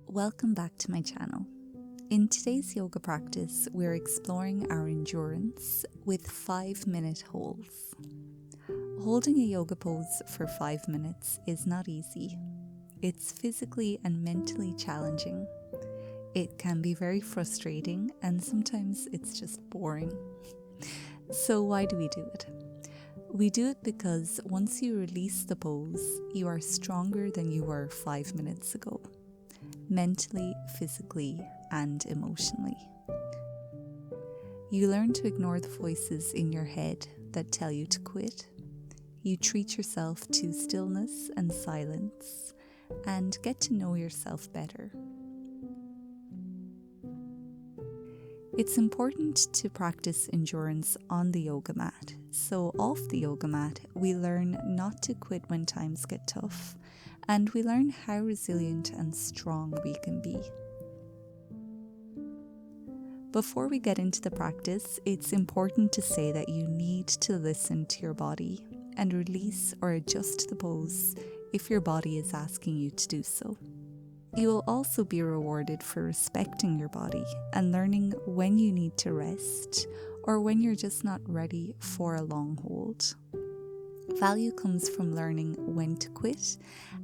Welcome back to my channel. In today's yoga practice, we're exploring our endurance with 5-minute holds. Holding a yoga pose for 5 minutes is not easy. It's physically and mentally challenging. It can be very frustrating and sometimes it's just boring. So why do we do it? We do it because once you release the pose, you are stronger than you were 5 minutes ago. Mentally, physically, and emotionally. You learn to ignore the voices in your head that tell you to quit. You treat yourself to stillness and silence and get to know yourself better. It's important to practice endurance on the yoga mat. So off the yoga mat, we learn not to quit when times get tough, and we learn how resilient and strong we can be. Before we get into the practice, it's important to say that you need to listen to your body and release or adjust the pose if your body is asking you to do so. You will also be rewarded for respecting your body and learning when you need to rest or when you're just not ready for a long hold. Value comes from learning when to quit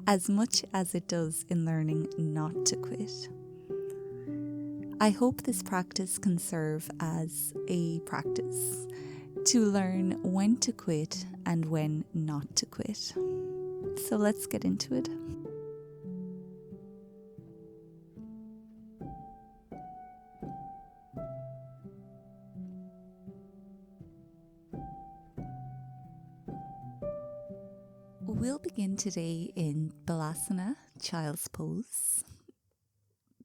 as much as it does in learning not to quit. I hope this practice can serve as a practice to learn when to quit and when not to quit. So let's get into it. We'll begin today in balasana, child's pose.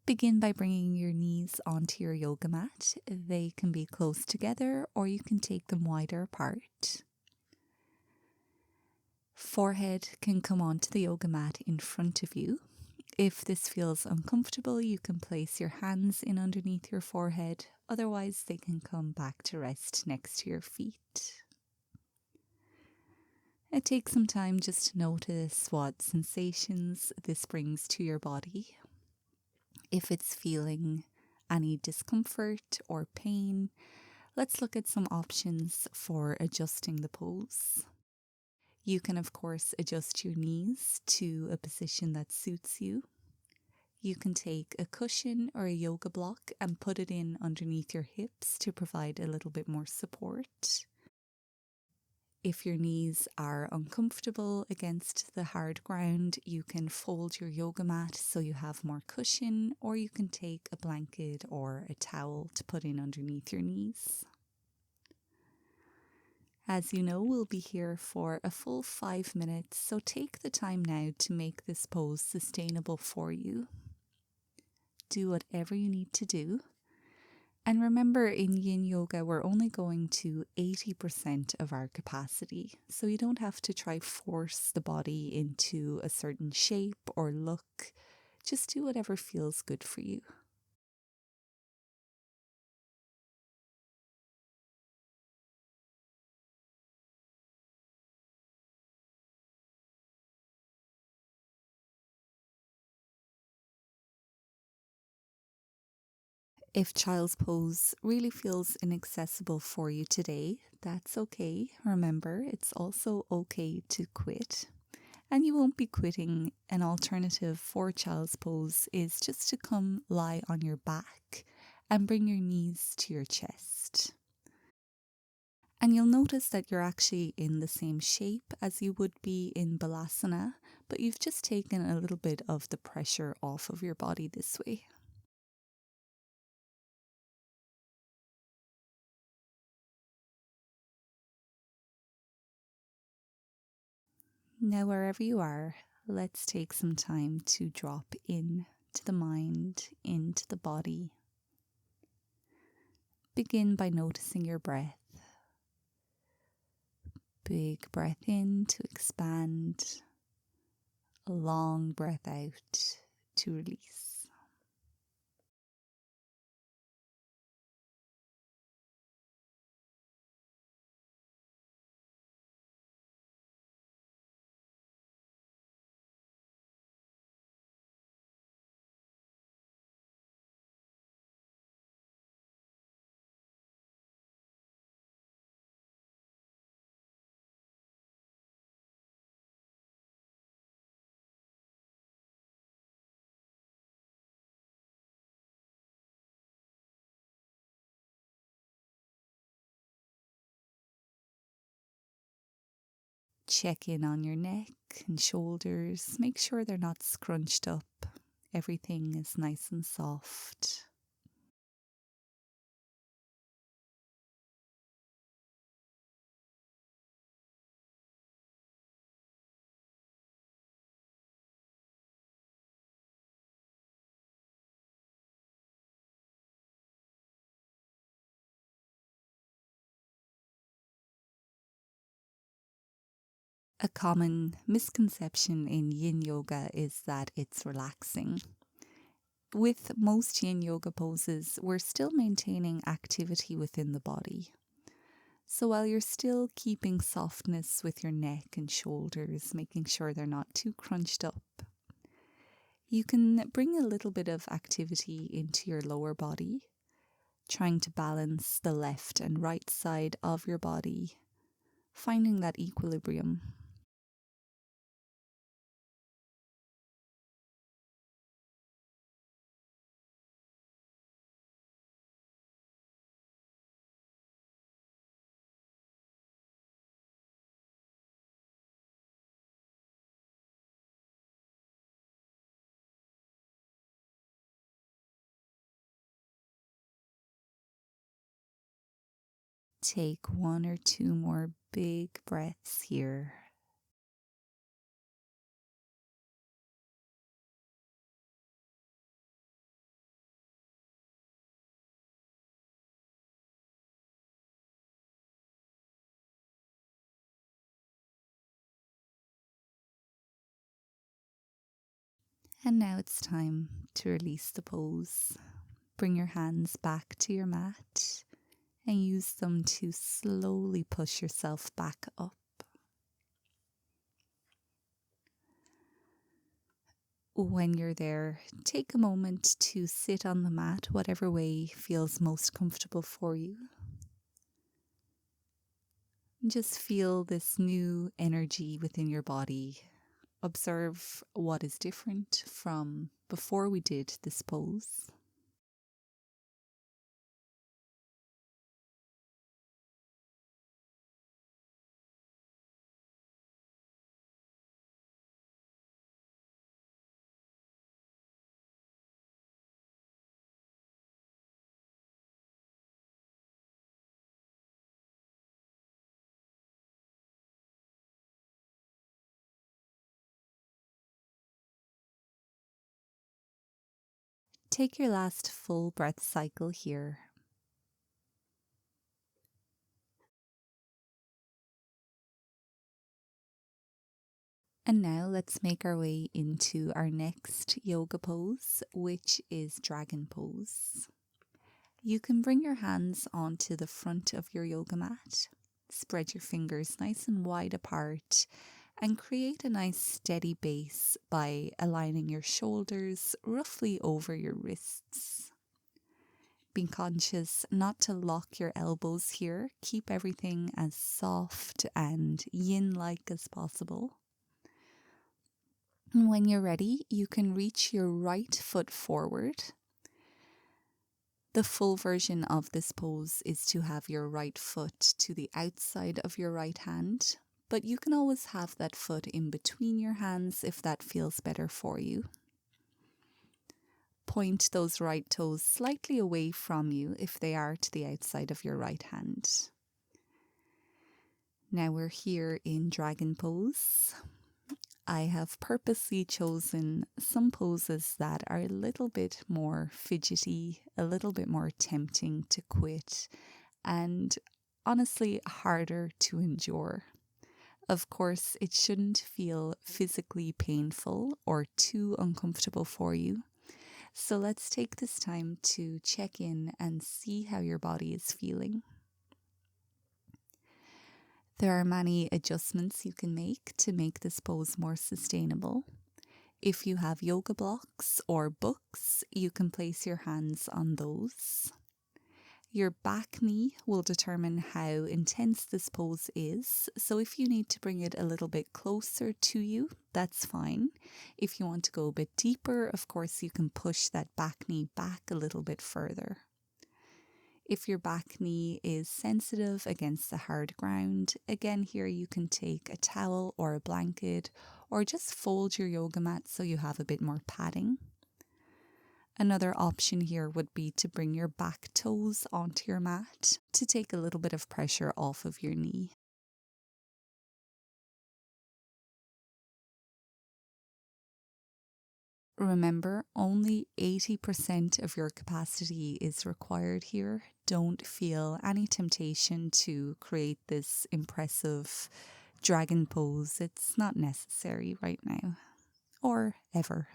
Begin by bringing your knees onto your yoga mat. They can be close together or you can take them wider apart. Forehead can come onto the yoga mat in front of you. If this feels uncomfortable, you can place your hands in underneath your forehead. Otherwise, they can come back to rest next to your feet. It takes some time just to notice what sensations this brings to your body. If it's feeling any discomfort or pain, let's look at some options for adjusting the pose. You can, of course, adjust your knees to a position that suits you. You can take a cushion or a yoga block and put it in underneath your hips to provide a little bit more support. If your knees are uncomfortable against the hard ground, you can fold your yoga mat so you have more cushion, or you can take a blanket or a towel to put in underneath your knees. As you know, we'll be here for a full 5 minutes, so take the time now to make this pose sustainable for you. Do whatever you need to do. And remember, in yin yoga, we're only going to 80% of our capacity. So you don't have to try force the body into a certain shape or look. Just do whatever feels good for you. If child's pose really feels inaccessible for you today, that's okay. Remember, it's also okay to quit. And you won't be quitting. An alternative for child's pose is just to come lie on your back and bring your knees to your chest. And you'll notice that you're actually in the same shape as you would be in balasana, but you've just taken a little bit of the pressure off of your body this way. Now, wherever you are, let's take some time to drop in to the mind, into the body. Begin by noticing your breath. Big breath in to expand, a long breath out to release. Check in on your neck and shoulders. Make sure they're not scrunched up. Everything is nice and soft. A common misconception in yin yoga is that it's relaxing. With most yin yoga poses, we're still maintaining activity within the body. So while you're still keeping softness with your neck and shoulders, making sure they're not too crunched up, you can bring a little bit of activity into your lower body, trying to balance the left and right side of your body, finding that equilibrium. Take 1 or 2 more big breaths here. And now it's time to release the pose. Bring your hands back to your mat and use them to slowly push yourself back up. When you're there, take a moment to sit on the mat, whatever way feels most comfortable for you. Just feel this new energy within your body. Observe what is different from before we did this pose. Take your last full breath cycle here. And now let's make our way into our next yoga pose, which is dragon pose. You can bring your hands onto the front of your yoga mat, spread your fingers nice and wide apart, and create a nice steady base by aligning your shoulders roughly over your wrists. Being conscious not to lock your elbows here, keep everything as soft and yin-like as possible. And when you're ready, you can reach your right foot forward. The full version of this pose is to have your right foot to the outside of your right hand, but you can always have that foot in between your hands if that feels better for you. Point those right toes slightly away from you if they are to the outside of your right hand. Now we're here in dragon pose. I have purposely chosen some poses that are a little bit more fidgety, a little bit more tempting to quit, and honestly harder to endure. Of course, it shouldn't feel physically painful or too uncomfortable for you. So let's take this time to check in and see how your body is feeling. There are many adjustments you can make this pose more sustainable. If you have yoga blocks or books, you can place your hands on those. Your back knee will determine how intense this pose is, so if you need to bring it a little bit closer to you, that's fine. If you want to go a bit deeper, of course, you can push that back knee back a little bit further. If your back knee is sensitive against the hard ground, again here you can take a towel or a blanket or just fold your yoga mat so you have a bit more padding. Another option here would be to bring your back toes onto your mat to take a little bit of pressure off of your knee. Remember, only 80% of your capacity is required here. Don't feel any temptation to create this impressive dragon pose. It's not necessary right now, or ever.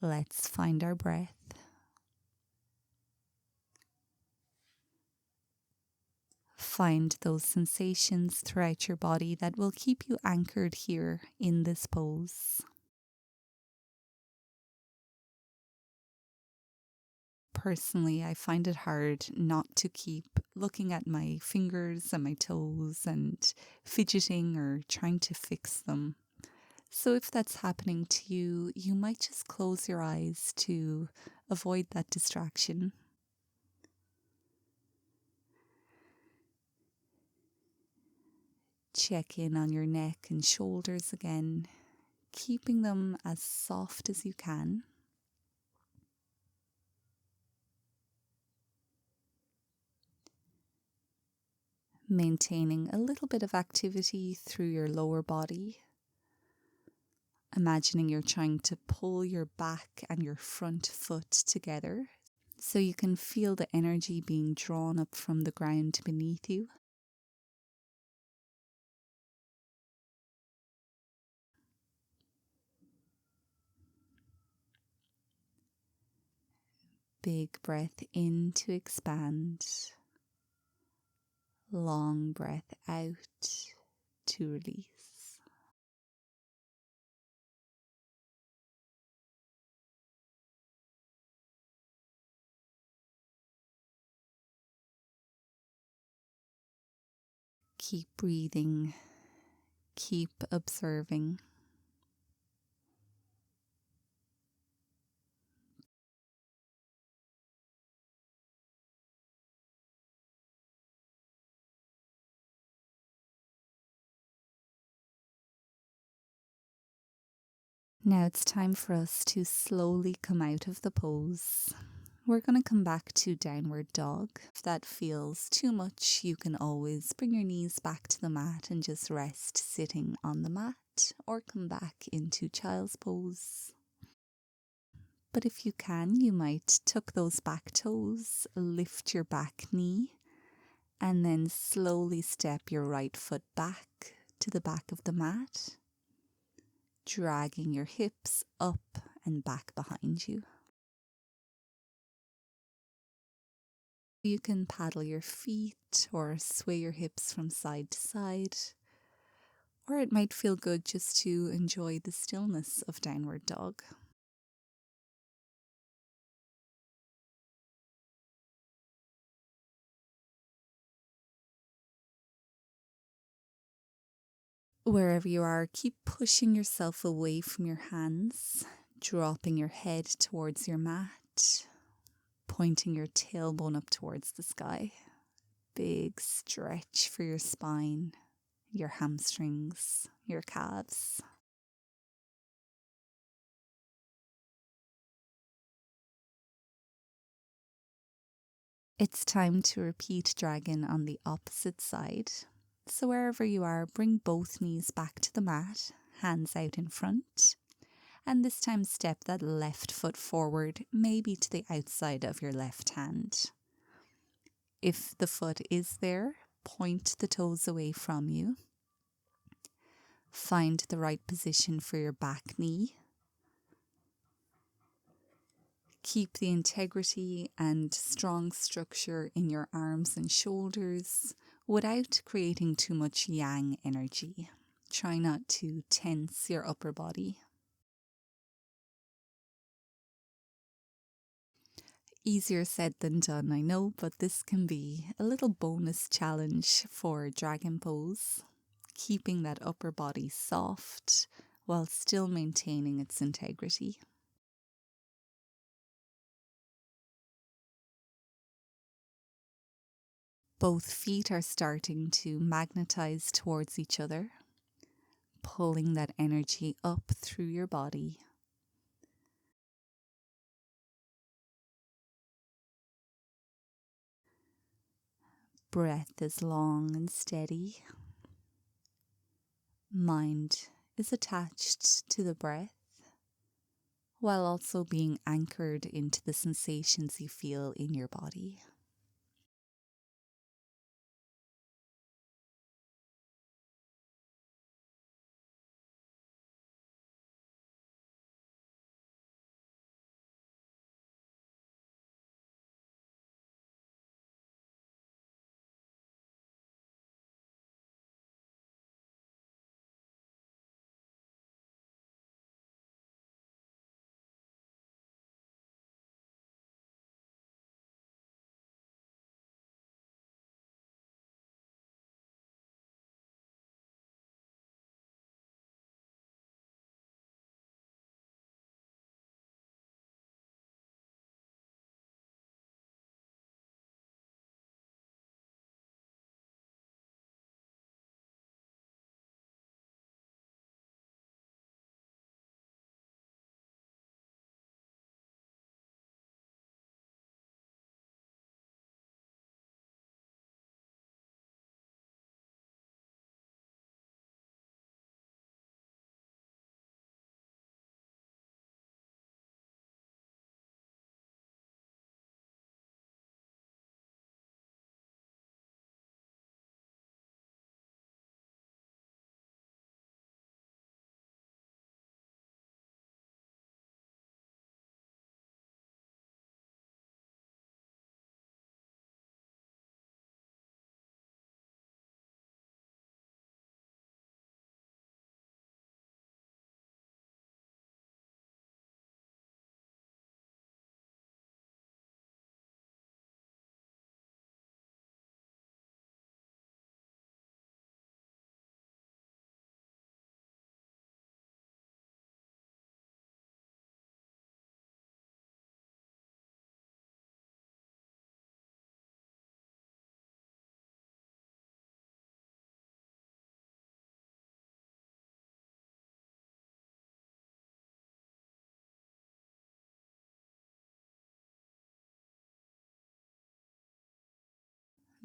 Let's find our breath. Find those sensations throughout your body that will keep you anchored here in this pose. Personally, I find it hard not to keep looking at my fingers and my toes and fidgeting or trying to fix them. So if that's happening to you, you might just close your eyes to avoid that distraction. Check in on your neck and shoulders again, keeping them as soft as you can. Maintaining a little bit of activity through your lower body. Imagining you're trying to pull your back and your front foot together so you can feel the energy being drawn up from the ground beneath you. Big breath in to expand. Long breath out to release. Keep breathing. Keep observing. Now it's time for us to slowly come out of the pose. We're going to come back to downward dog. If that feels too much, you can always bring your knees back to the mat and just rest sitting on the mat, or come back into child's pose. But if you can, you might tuck those back toes, lift your back knee, and then slowly step your right foot back to the back of the mat, dragging your hips up and back behind you. You can paddle your feet or sway your hips from side to side, or it might feel good just to enjoy the stillness of downward dog. Wherever you are, keep pushing yourself away from your hands, dropping your head towards your mat, pointing your tailbone up towards the sky. Big stretch for your spine, your hamstrings, your calves. It's time to repeat dragon on the opposite side. So wherever you are, bring both knees back to the mat, hands out in front. And this time step that left foot forward, maybe to the outside of your left hand. If the foot is there, point the toes away from you. Find the right position for your back knee. Keep the integrity and strong structure in your arms and shoulders without creating too much yang energy. Try not to tense your upper body. Easier said than done, I know, but this can be a little bonus challenge for dragon pose, keeping that upper body soft while still maintaining its integrity. Both feet are starting to magnetize towards each other, pulling that energy up through your body. Breath is long and steady. Mind is attached to the breath, while also being anchored into the sensations you feel in your body.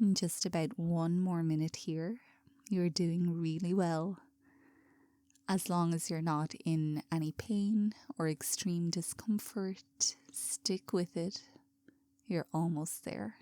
In just about 1 more minute here. You're doing really well. As long as you're not in any pain or extreme discomfort, stick with it. You're almost there.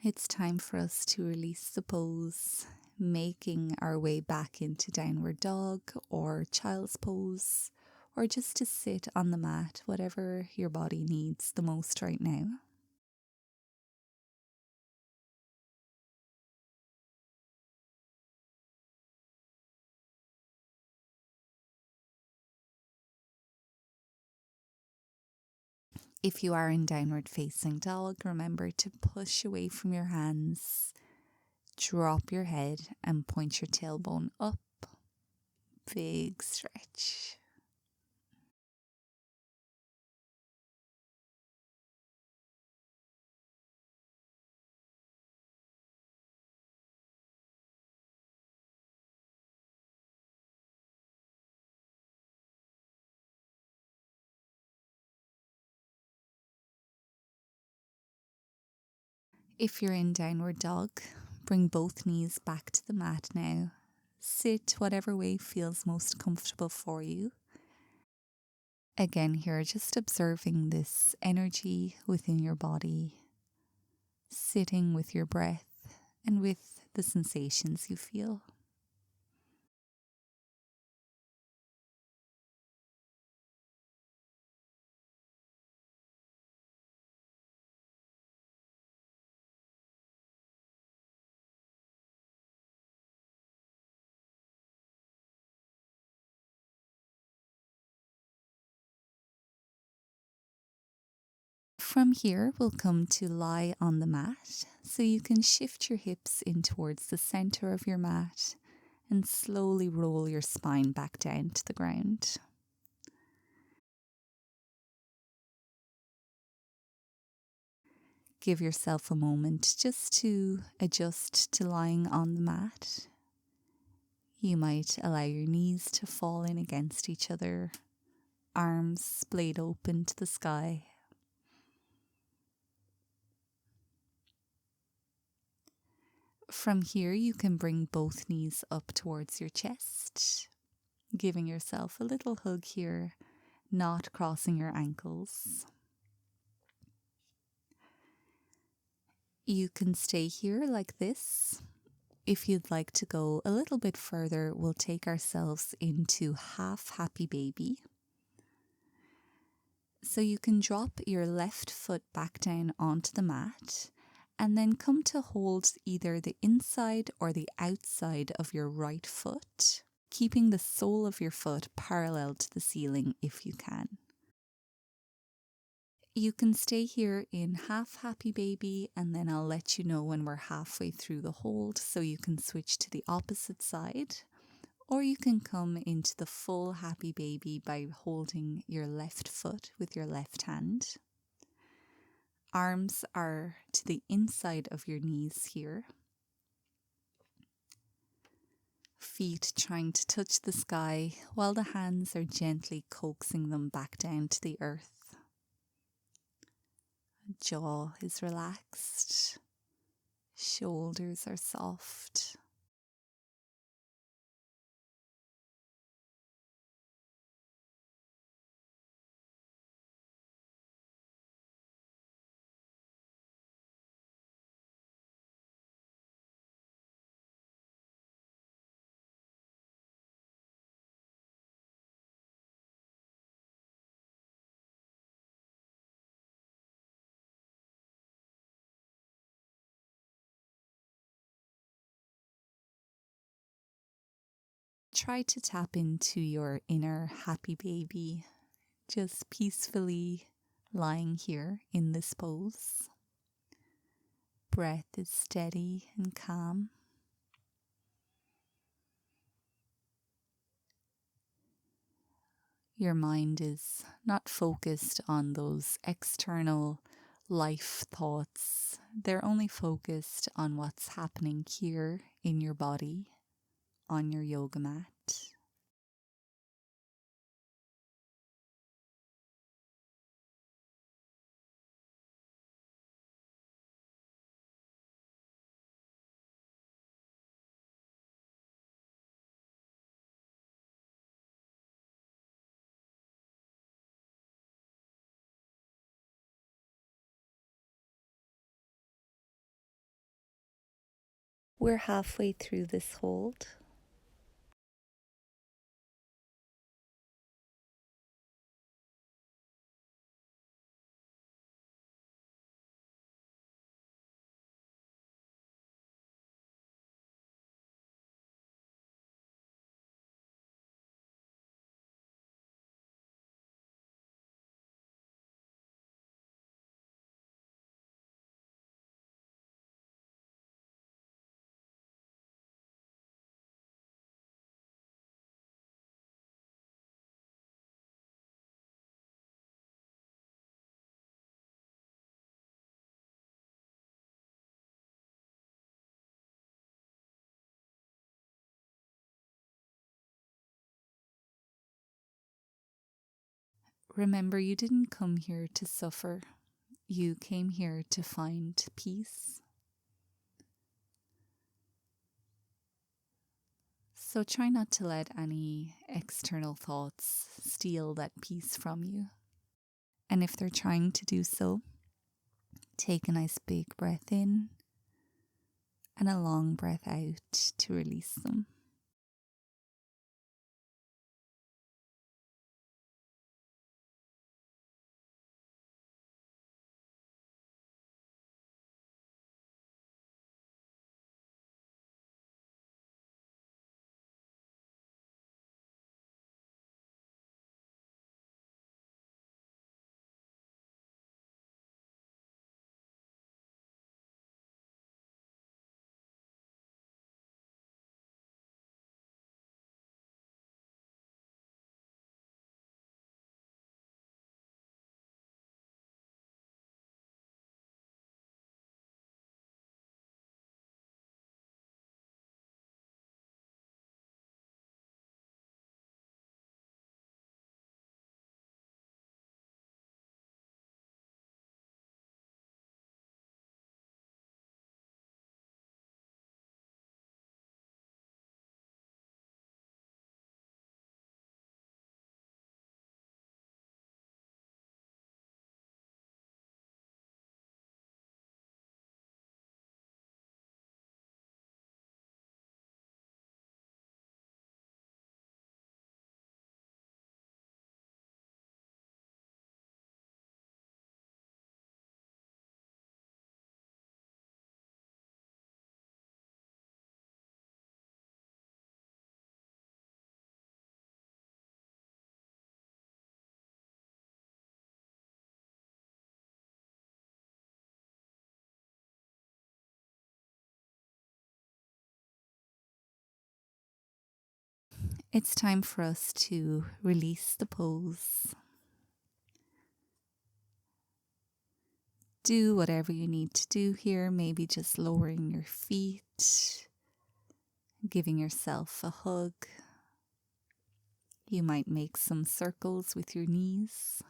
It's time for us to release the pose, making our way back into downward dog or child's pose, or just to sit on the mat, whatever your body needs the most right now. If you are in downward facing dog, remember to push away from your hands, drop your head and point your tailbone up. Big stretch. If you're in downward dog, bring both knees back to the mat now. Sit whatever way feels most comfortable for you. Again, here, just observing this energy within your body, sitting with your breath and with the sensations you feel. From here, we'll come to lie on the mat, so you can shift your hips in towards the center of your mat and slowly roll your spine back down to the ground. Give yourself a moment just to adjust to lying on the mat. You might allow your knees to fall in against each other, arms splayed open to the sky. From here, you can bring both knees up towards your chest, giving yourself a little hug here, not crossing your ankles. You can stay here like this. If you'd like to go a little bit further, we'll take ourselves into half happy baby. So you can drop your left foot back down onto the mat and then come to hold either the inside or the outside of your right foot, keeping the sole of your foot parallel to the ceiling if you can. You can stay here in half happy baby, and then I'll let you know when we're halfway through the hold so you can switch to the opposite side. Or you can come into the full happy baby by holding your left foot with your left hand. Arms are to the inside of your knees here. Feet trying to touch the sky while the hands are gently coaxing them back down to the earth. Jaw is relaxed. Shoulders are soft. Try to tap into your inner happy baby, just peacefully lying here in this pose. Breath is steady and calm. Your mind is not focused on those external life thoughts. They're only focused on what's happening here in your body, on your yoga mat. We're halfway through this hold. Remember, you didn't come here to suffer. You came here to find peace So try not to let any external thoughts steal that peace from you. And if they're trying to do so, take a nice big breath in and a long breath out to release them. It's time for us to release the pose. Do whatever you need to do here, maybe just lowering your feet, giving yourself a hug. You might make some circles with your knees.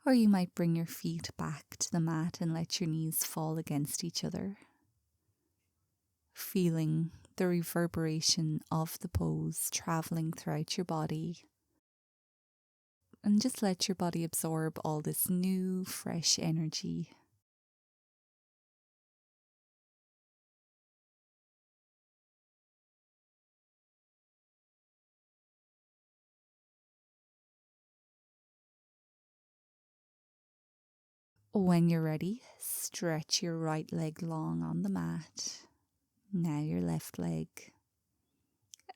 Or you might bring your feet back to the mat and let your knees fall against each other, feeling the reverberation of the pose traveling throughout your body. And just let your body absorb all this new, fresh energy. When you're ready, stretch your right leg long on the mat. Now your left leg.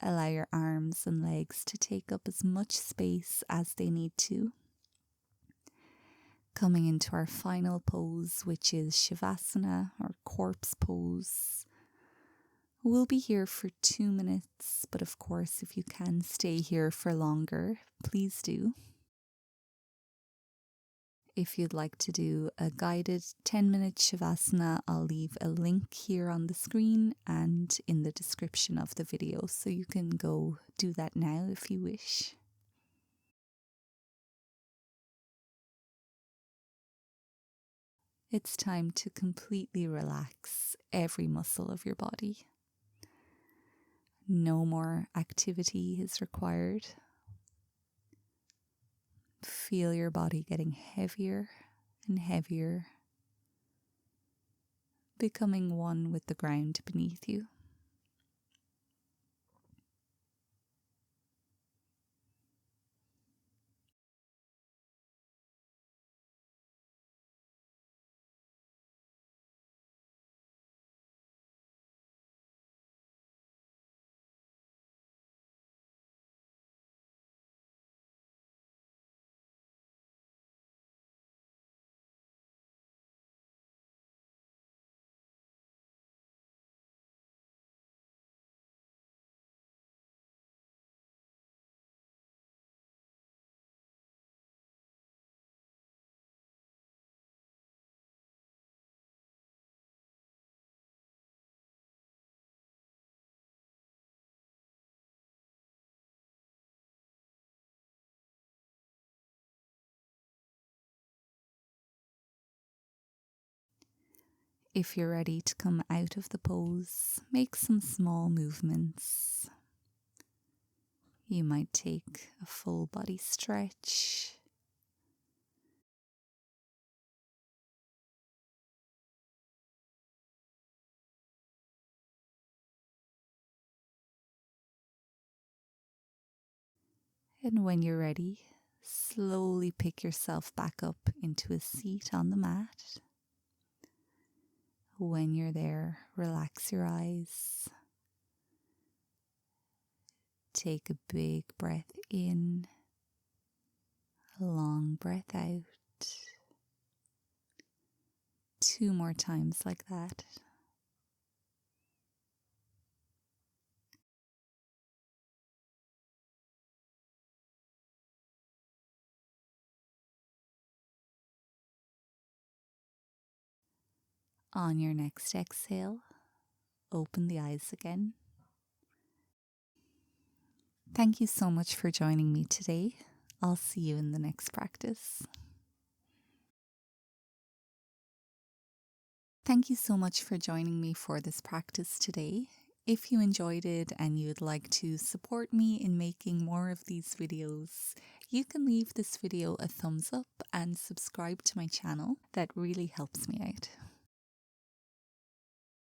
Allow your arms and legs to take up as much space as they need to. Coming into our final pose, which is shavasana or corpse pose. We'll be here for 2 minutes, but of course, if you can stay here for longer, please do. If you'd like to do a guided 10-minute shavasana, I'll leave a link here on the screen and in the description of the video, so you can go do that now if you wish. It's time to completely relax every muscle of your body. No more activity is required. Feel your body getting heavier and heavier, becoming one with the ground beneath you. If you're ready to come out of the pose, make some small movements. You might take a full body stretch. And when you're ready, slowly pick yourself back up into a seat on the mat. When you're there, relax your eyes. Take a big breath in, a long breath out. 2 more times like that. On your next exhale, open the eyes again. Thank you so much for joining me today. I'll see you in the next practice. Thank you so much for joining me for this practice today. If you enjoyed it and you'd like to support me in making more of these videos, you can leave this video a thumbs up and subscribe to my channel. That really helps me out.